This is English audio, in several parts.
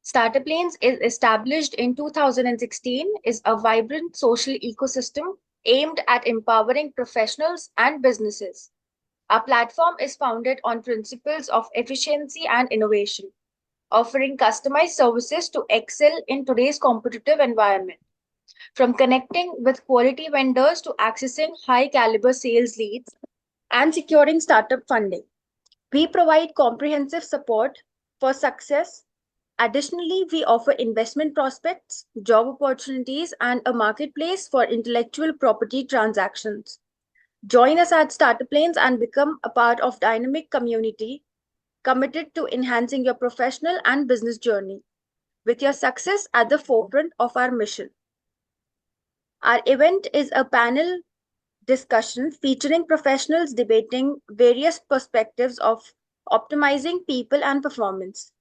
Startup Lanes is established in 2016 is a vibrant social ecosystem aimed at empowering professionals and businesses. Our platform is founded on principles of efficiency and innovation, offering customized services to excel in today's competitive environment. From connecting with quality vendors to accessing high caliber sales leads and securing startup funding, we provide comprehensive support for success. Additionally, we offer investment prospects, job opportunities, and a marketplace for intellectual property transactions. Join us at Startup Lanes and become a part of dynamic community committed to enhancing your professional and business journey with your success at the forefront of our mission. Our event is a panel discussion featuring professionals debating various perspectives of optimizing people and performance.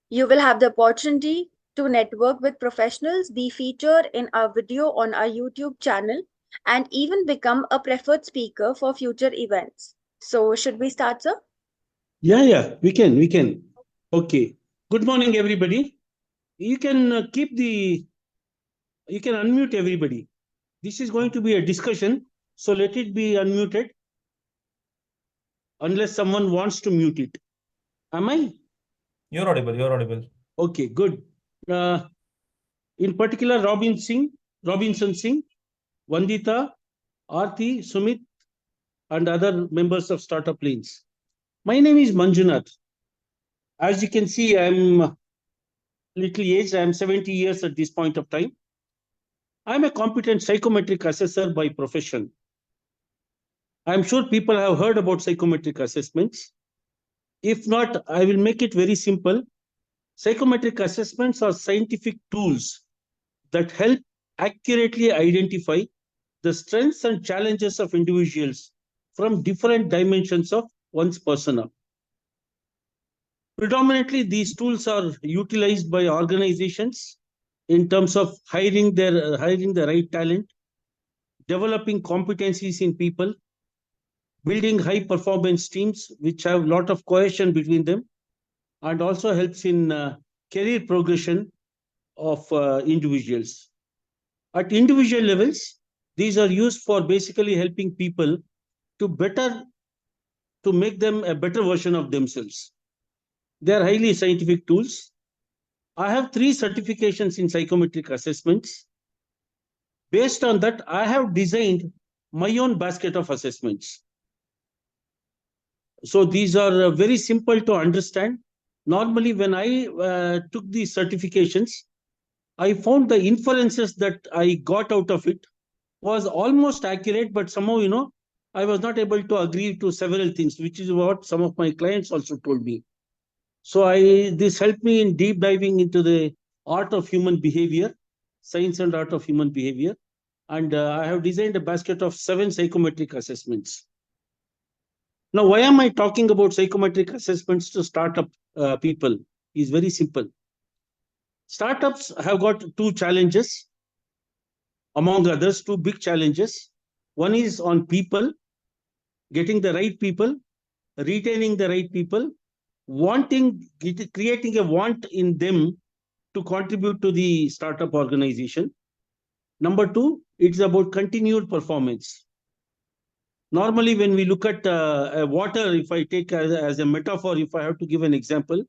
You will have the opportunity to network with professionals, be featured in our video on our YouTube channel, and even become a preferred speaker for future events. So, should we start, sir? Yeah, we can. Okay. Good morning, everybody. You can you can unmute everybody. This is going to be a discussion, so let it be unmuted unless someone wants to mute it. Am I? You're audible. Okay, good. In particular, Robinson Singh, Vandita, Aarti, Sumit, and other members of Startup Lanes. My name is Manjunatha. As you can see, I'm little aged. I'm 70 years at this point of time. I'm a competent psychometric assessor by profession. I'm sure people have heard about psychometric assessments. If not, I will make it very simple. Psychometric assessments are scientific tools that help accurately identify the strengths and challenges of individuals from different dimensions of one's persona. Predominantly, these tools are utilized by organizations in terms of hiring the right talent, developing competencies in people, building high performance teams which have a lot of cohesion between them, and also helps in career progression of individuals. At individual levels, these are used for basically helping people to make them a better version of themselves. They are highly scientific tools. I have 3 certifications in psychometric assessments. Based on that, I have designed my own basket of assessments. So these are very simple to understand. Normally, when I took these certifications, I found the inferences that I got out of it was almost accurate, but somehow, I was not able to agree to several things, which is what some of my clients also told me. So this helped me in deep diving into the art of human behavior, science and art of human behavior. And I have designed a basket of 7 psychometric assessments. Now, why am I talking about psychometric assessments to startup people? Is very simple. Startups have got 2 challenges, among others, 2 big challenges. One is on people, getting the right people, retaining the right people, creating a want in them to contribute to the startup organization. Number 2, it's about continued performance. Normally, when we look at water, if I take as a metaphor, if I have to give an example,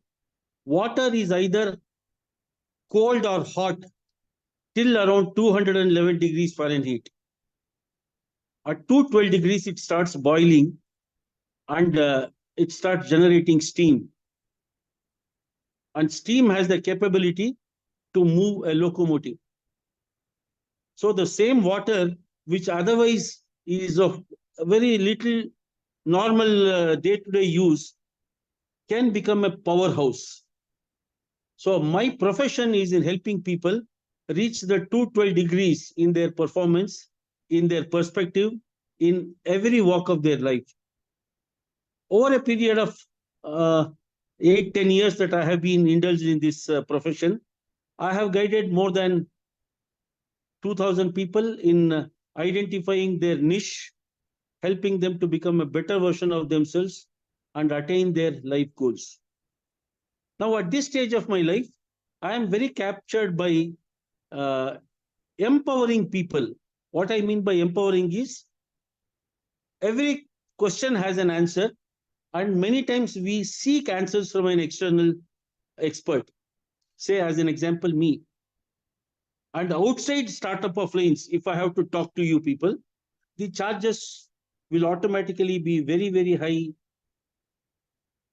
water is either cold or hot till around 211 degrees Fahrenheit. At 212 degrees, it starts boiling and it starts generating steam. And steam has the capability to move a locomotive. So the same water, which otherwise is of very little normal day-to-day use, can become a powerhouse. So my profession is in helping people reach the 212 degrees in their performance, in their perspective, in every walk of their life. Over a period of 8-10 years that I have been indulged in this profession, I have guided more than 2,000 people in identifying their niche, helping them to become a better version of themselves and attain their life goals. Now, at this stage of my life, I am very captured by empowering people. What I mean by empowering is every question has an answer, and many times we seek answers from an external expert. Say, as an example, me. And outside startup of lanes, if I have to talk to you people, the charges will automatically be very, very high.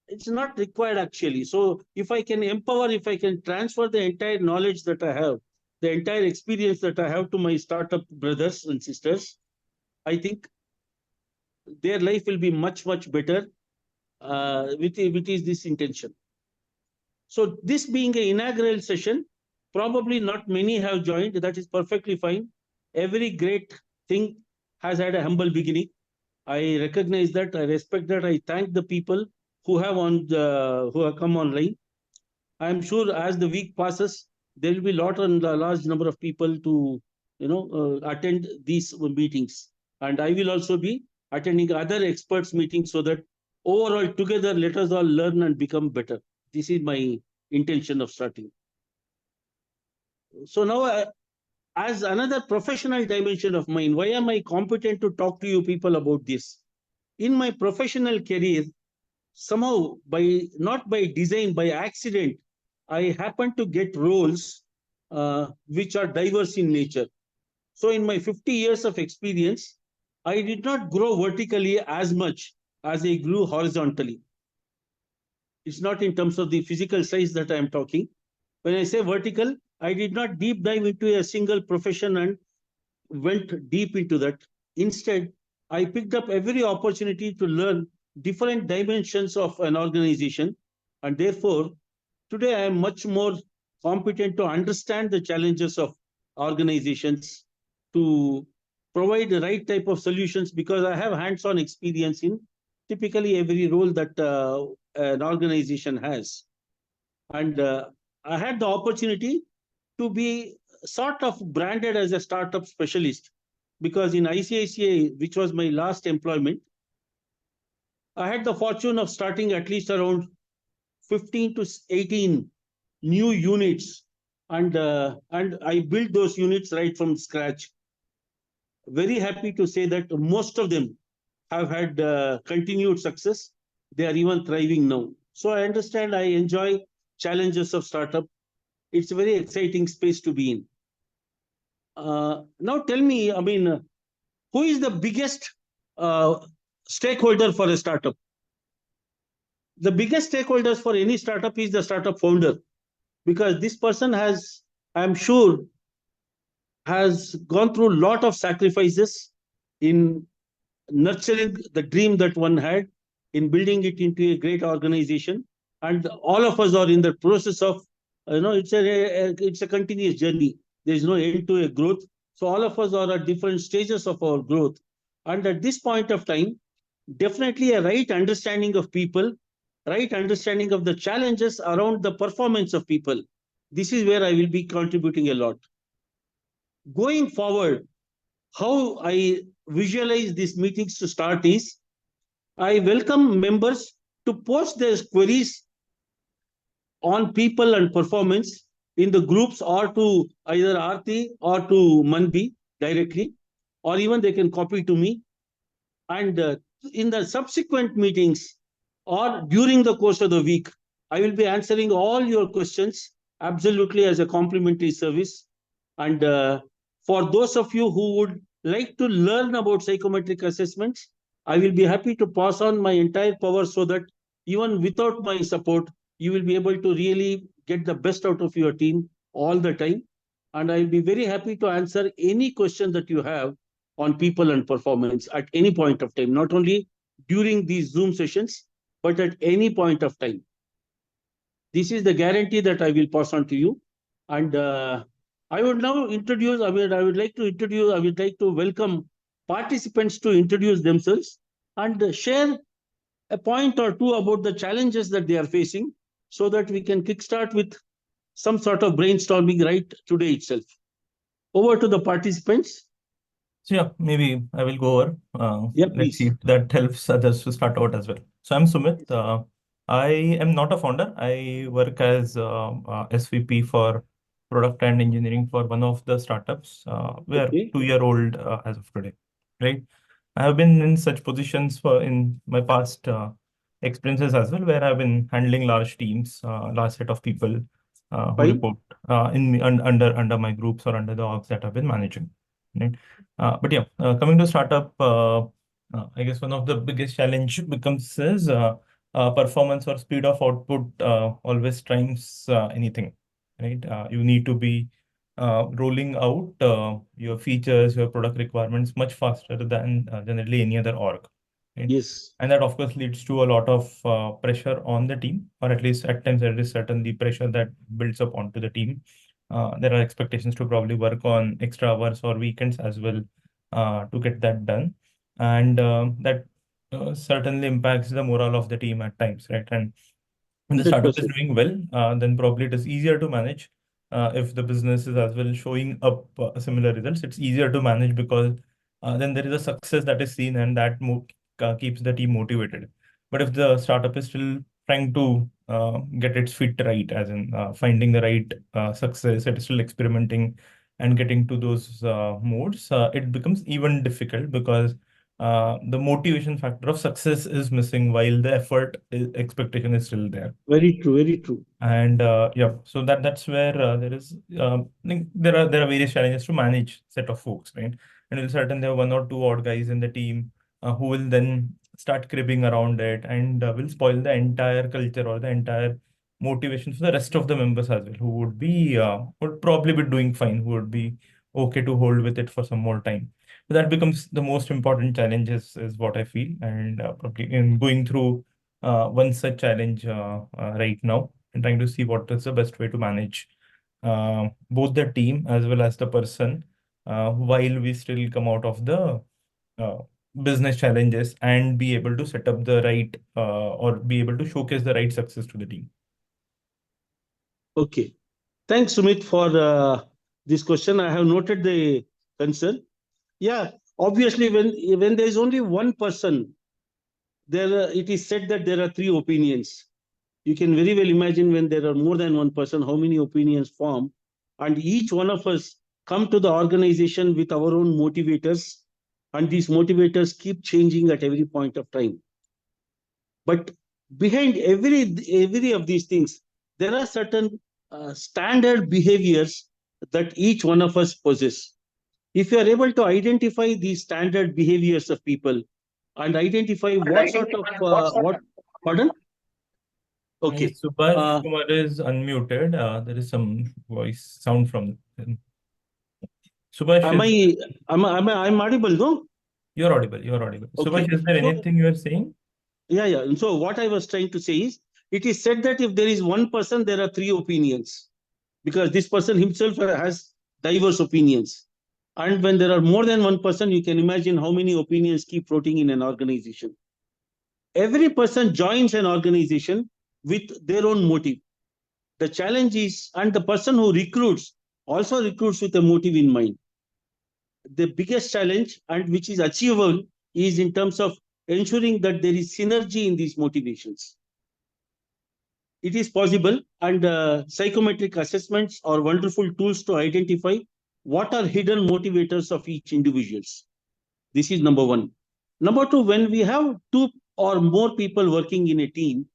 It's not required actually. So if I can empower, if I can transfer the entire knowledge that I have, the entire experience that I have to my startup brothers and sisters, I think their life will be much, much better with this intention. So this being an inaugural session, probably not many have joined. That is perfectly fine. Every great thing has had a humble beginning. I recognize that. I respect that. I thank the people who have who have come online. I am sure as the week passes, there will be a large number of people to attend these meetings, and I will also be attending other experts meetings so that overall together let us all learn and become better. This is my intention of starting. So now, as another professional dimension of mine, why am I competent to talk to you people about this? In my professional career, somehow not by design, by accident, I happen to get roles which are diverse in nature. So in my 50 years of experience, I did not grow vertically as much as I grew horizontally. It's not in terms of the physical size that I am talking. When I say vertical, I did not deep dive into a single profession and went deep into that. Instead, I picked up every opportunity to learn different dimensions of an organization. And therefore, today I am much more competent to understand the challenges of organizations, to provide the right type of solutions, because I have hands-on experience in typically every role that an organization has. And I had the opportunity to be sort of branded as a startup specialist, because in ICICI, which was my last employment, I had the fortune of starting at least around 15 to 18 new units, and I built those units right from scratch. Very happy to say that most of them have had continued success. They are even thriving now. So I understand, I enjoy challenges of startup. It's a very exciting space to be in. Now tell me, I mean, who is the biggest stakeholder for a startup? The biggest stakeholders for any startup is the startup founder, because this person has, I'm sure, has gone through a lot of sacrifices in nurturing the dream that one had, in building it into a great organization. And all of us are in the process of, it's a continuous journey. There is no end to a growth. So all of us are at different stages of our growth. And at this point of time, definitely a right understanding of people, right understanding of the challenges around the performance of people. This is where I will be contributing a lot. Going forward, how I visualize these meetings to start is, I welcome members to post their queries on people and performance in the groups, or to either Aarti or to Manbi directly, or even they can copy to me. And in the subsequent meetings or during the course of the week, I will be answering all your questions absolutely as a complimentary service. And for those of you who would like to learn about psychometric assessments, I will be happy to pass on my entire power so that even without my support, you will be able to really get the best out of your team all the time. And I'll be very happy to answer any question that you have on people and performance at any point of time, not only during these Zoom sessions, but at any point of time. This is the guarantee that I will pass on to you. And I would now introduce, I would like to welcome participants to introduce themselves and share a point or two about the challenges that they are facing, so that we can kickstart with some sort of brainstorming right today itself. Over to the participants. So yeah, maybe I will go over. Yeah, Let's see please. if that helps others to start out as well. So I'm Sumit. I am not a founder. I work as SVP for product and engineering for one of the startups. We are Okay. 2 year old as of today, right? I have been in such positions for in my past experiences as well, where I've been handling large teams, large set of people who Fine. report under my groups or under the orgs that I've been managing, right? But yeah, coming to startup, I guess one of the biggest challenge becomes is performance or speed of output always trumps anything, right? You need to be rolling out your features, your product requirements much faster than generally any other org, right? Yes. And that of course leads to a lot of pressure on the team, or at least at times there is certainly pressure that builds up onto the team. There are expectations to probably work on extra hours or weekends as well to get that done, and that certainly impacts the morale of the team at times, right? And when the startup is 100%. doing well, then probably it is easier to manage. If the business is as well showing up similar results, it's easier to manage because then there is a success that is seen and that keeps the team motivated. But if the startup is still trying to get its feet right, as in finding the right success, it is still experimenting and getting to those modes, it becomes even difficult because the motivation factor of success is missing while the expectation is still there. Very true. Very true. And yeah, so that's where there is I think there are various challenges to manage set of folks, right? And you'll certainly have one or two odd guys in the team who will then start cribbing around it and will spoil the entire culture or the entire motivation for the rest of the members as well, who would probably be doing fine, who would be okay to hold with it for some more time. So that becomes the most important challenge is what I feel, and probably in going through one such challenge right now and trying to see what is the best way to manage both the team as well as the person while we still come out of the uh, business challenges and be able to set up the right or be able to showcase the right success to the team. Okay. Thanks, Sumit, for this question. I have noted the concern. Yeah, obviously, when there is only one person, it is said that there are three opinions. You can very well imagine when there are more than one person, how many opinions form, and each one of us come to the organization with our own motivators, and these motivators keep changing at every point of time. But behind every of these things, there are certain standard behaviors that each one of us possess. If you are able to identify these standard behaviors of people and identify what sort of what pardon. Okay. Subhash Kumar is unmuted. There is some voice sound from him. Subhash Am is I I'm audible, no? you're audible. You're audible. Okay. Subhash, is there So anything you are saying? yeah. So what I was trying to say is, it is said that if there is one person, there are three opinions, because this person himself has diverse opinions. And when there are more than one person, you can imagine how many opinions keep floating in an organization. Every person joins an organization with their own motive. The challenge is, and the person who recruits also recruits with a motive in mind. The biggest challenge, and which is achievable, is in terms of ensuring that there is synergy in these motivations. It is possible, and psychometric assessments are wonderful tools to identify what are hidden motivators of each individuals. This is number one. Number two, when we have two or more people working in a team,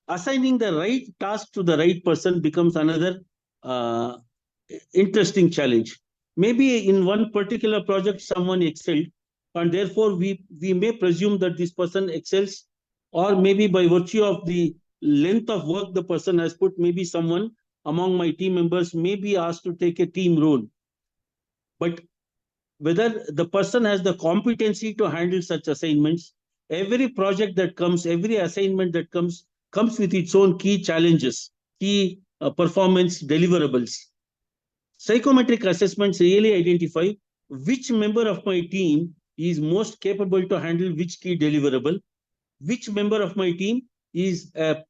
assigning the right task to the right person becomes another uh, interesting challenge. Maybe in one particular project, someone excelled, and therefore we may presume that this person excels, or maybe by virtue of the length of work the person has put, maybe someone among my team members may be asked to take a team role. But whether the person has the competency to handle such assignments, every project that comes, every assignment that comes with its own key challenges, key performance deliverables. Psychometric assessments really identify which member of my team is most capable to handle which key deliverable, which member of my team is a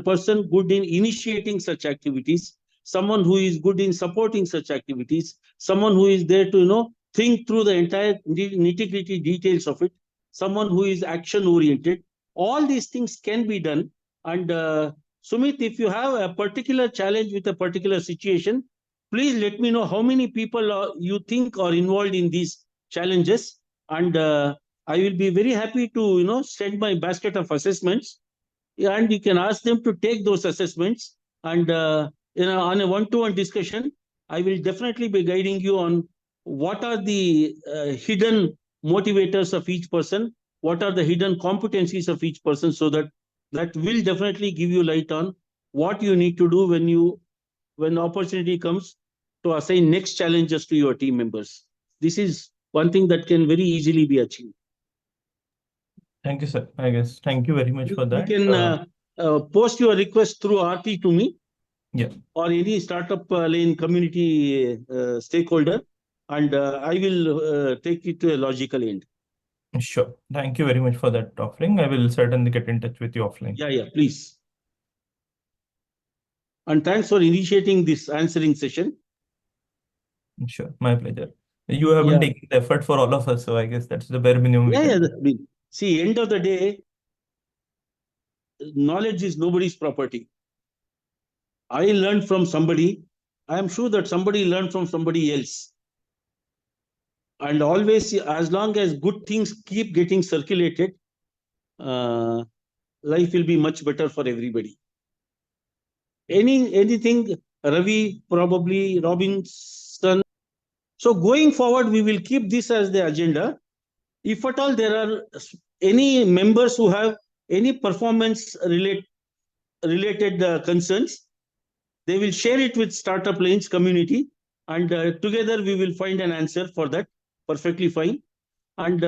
person good in initiating such activities, someone who is good in supporting such activities, someone who is there to think through the entire nitty-gritty details of it, someone who is action oriented. All these things can be done, And Sumit, if you have a particular challenge with a particular situation, please let me know how many people you think are involved in these challenges. And I will be very happy to send my basket of assessments, and you can ask them to take those assessments. And on a one-to-one discussion, I will definitely be guiding you on what are the hidden motivators of each person, what are the hidden competencies of each person, so that will definitely give you light on what you need to do when opportunity comes to assign next challenges to your team members. This is one thing that can very easily be achieved. Thank you, sir. I guess. Thank you very much for You that. can post your request through RT to me. Yeah. Or any startup lane community stakeholder, and I will take it to a logical end. Sure. Thank you very much for that offering. I will certainly get in touch with you offline. Yeah, please. And thanks for initiating this answering session. Sure, my pleasure. You have been taking the effort for all of us, so I guess that's the bare minimum we can do. See, end of the day, knowledge is nobody's property. I learned from somebody. I am sure that somebody learned from somebody else. And always, as long as good things keep getting circulated, life will be much better for everybody. Anything, Ravi, probably Robinson. So going forward, we will keep this as the agenda. If at all there are any members who have any performance related concerns, they will share it with Startup Lanes community, and together we will find an answer for that. Perfectly fine. And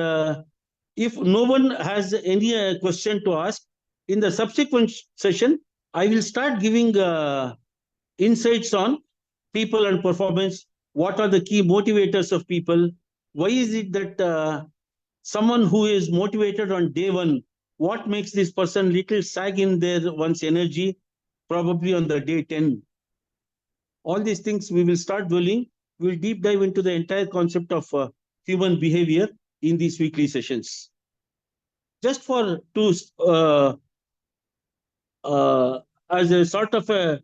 if no one has any question to ask, in the subsequent session, I will start giving insights on people and performance. What are the key motivators of people? Why is it that someone who is motivated on day one, what makes this person little sag in their one's energy, probably on the day 10? All these things we will start dwelling. We'll deep dive into the entire concept of human behavior in these weekly sessions. Just as a sort of a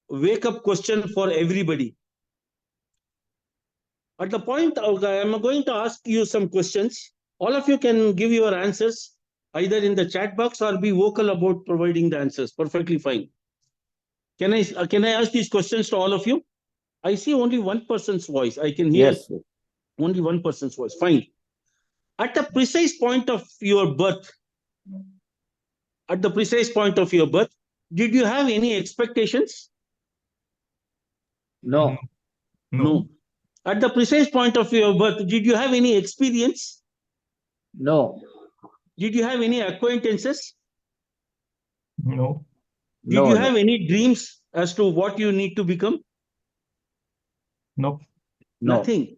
wake-up question for everybody. At the point, I'm going to ask you some questions. All of you can give your answers either in the chat box or be vocal about providing the answers. Perfectly fine. Can I ask these questions to all of you? I see only one person's voice. I can hear only one person's voice. Fine. At the precise point of your birth, did you have any expectations? No. No. At the precise point of your birth, did you have any experience? No. Did you have any acquaintances? No. Did you have any dreams as to what you need to become? No. Nothing.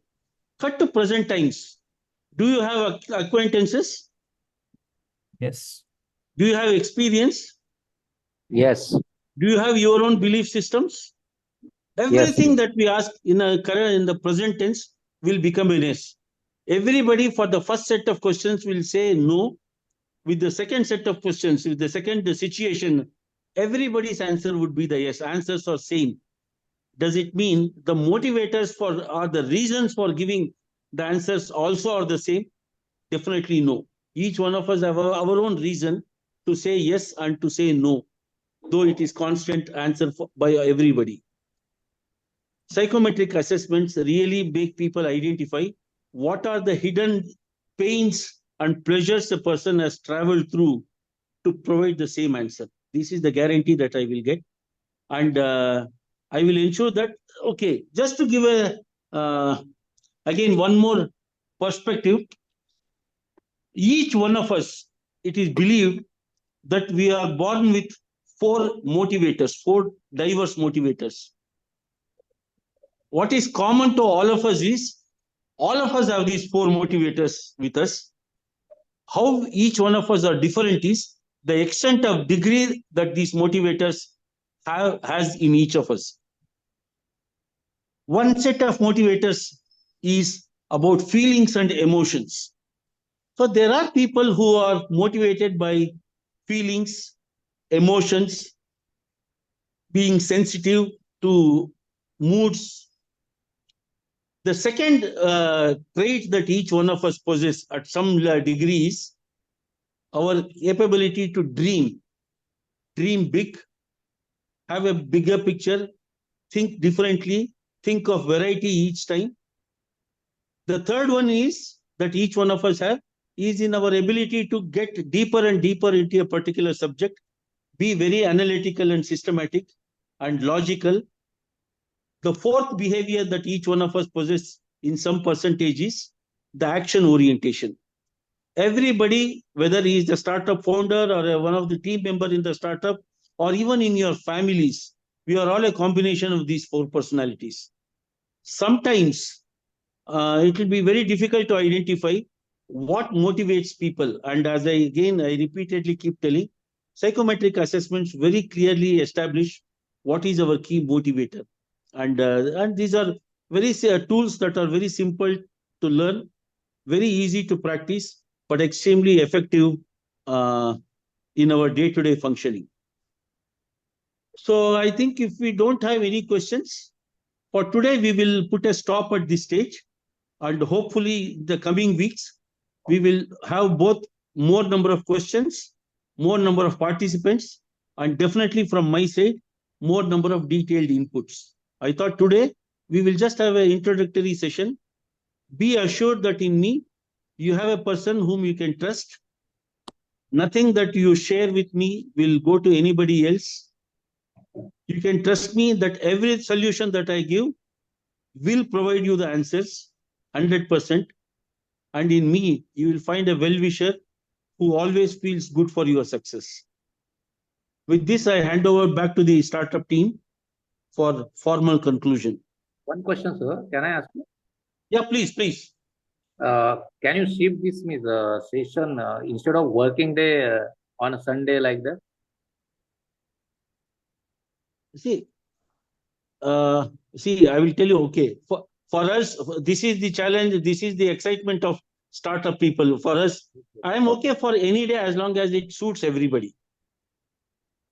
Cut to present times. Do you have acquaintances? Yes. Do you have experience? Yes. Do you have your own belief systems? Everything that we ask in the present tense will become an yes. Everybody for the first set of questions will say no. With the second set of questions, with the second situation, everybody's answer would be the yes. Answers are same. Does it mean the motivators or the reasons for giving the answers also are the same? Definitely no. Each one of us have our own reason to say yes and to say no, though it is constant answer by everybody. Psychometric assessments really make people identify what are the hidden pains and pleasures a person has traveled through to provide the same answer. This is the guarantee that I will get. And I will ensure that, okay, just to give again, one more perspective, each one of us, it is believed that we are born with four diverse motivators. What is common to all of us is, all of us have these four motivators with us. How each one of us are different is the extent of degree that these motivators has in each of us. One set of motivators is about feelings and emotions. So there are people who are motivated by feelings, emotions, being sensitive to moods. The second trait that each one of us possess at some degree is our capability to dream big, have a bigger picture, think differently, think of variety each time. The third one is that each one of us have is in our ability to get deeper and deeper into a particular subject, be very analytical and systematic and logical. The fourth behavior that each one of us possesses in some percentage is the action orientation. Everybody, whether he is the startup founder or one of the team member in the startup, or even in your families, we are all a combination of these four personalities. Sometimes it will be very difficult to identify what motivates people. And as I repeatedly keep telling, psychometric assessments very clearly establish what is our key motivator. And these are very tools that are very simple to learn, very easy to practice, but extremely effective in our day-to-day functioning. So I think if we don't have any questions, for today, we will put a stop at this stage. And hopefully, the coming weeks, we will have both more number of questions, more number of participants, and definitely from my side, more number of detailed inputs. I thought today, we will just have an introductory session. Be assured that in me, you have a person whom you can trust. Nothing that you share with me will go to anybody else. You can trust me that every solution that I give will provide you the answers 100%. And in me, you will find a well-wisher who always feels good for your success. With this, I hand over back to the startup team for formal conclusion. One question, sir. Can I ask you? Yeah, please. Can you shift this session instead of working day on a Sunday like that? See, I will tell you, okay, for us, this is the challenge, this is the excitement of startup people. For us, I am okay for any day as long as it suits everybody.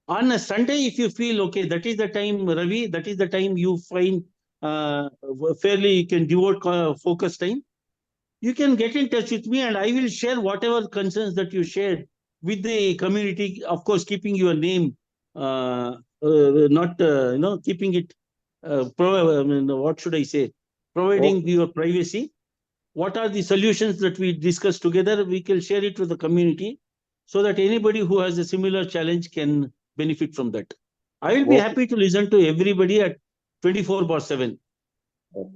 On a Sunday, if you feel, okay, that is the time, Ravi, that is the time you find fairly you can devote focus time, you can get in touch with me and I will share whatever concerns that you shared with the community, of course, keeping your name, not, keeping it, what should I say, providing your privacy. What are the solutions that we discuss together? We can share it with the community so that anybody who has a similar challenge can benefit from that. I will be happy to listen to everybody at 24/7. Okay.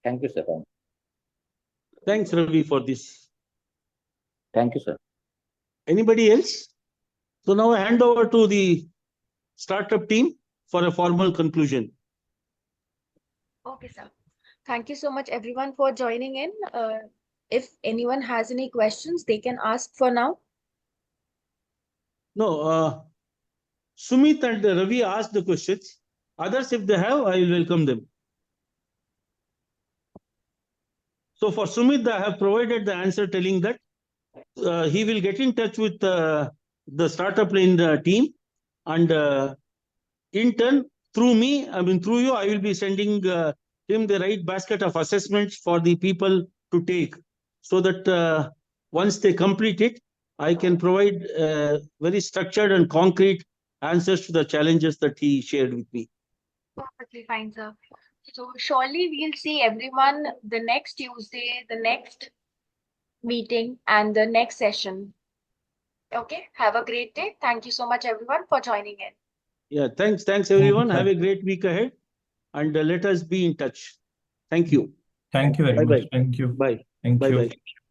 Thank you, sir. Thanks, Ravi, for this. Thank you, sir. Anybody else? So now I hand over to the startup team for a formal conclusion. Okay, sir. Thank you so much, everyone, for joining in. If anyone has any questions, they can ask for now. No, Sumit and Ravi asked the questions. Others, if they have, I will welcome them. So for Sumit, I have provided the answer telling that he will get in touch with the startup team, and in turn, through me, through you, I will be sending him the right basket of assessments for the people to take, so that once they complete it, I can provide very structured and concrete answers to the challenges that he shared with me. Perfectly fine, sir. So surely we'll see everyone the next Tuesday, the next meeting, and the next session. Okay, have a great day. Thank you so much, everyone, for joining in. Yeah, thanks everyone. Have a great week ahead, and let us be in touch. Thank you. Thank you very much. Bye-bye. Thank you. Bye. Thank you. Bye-bye.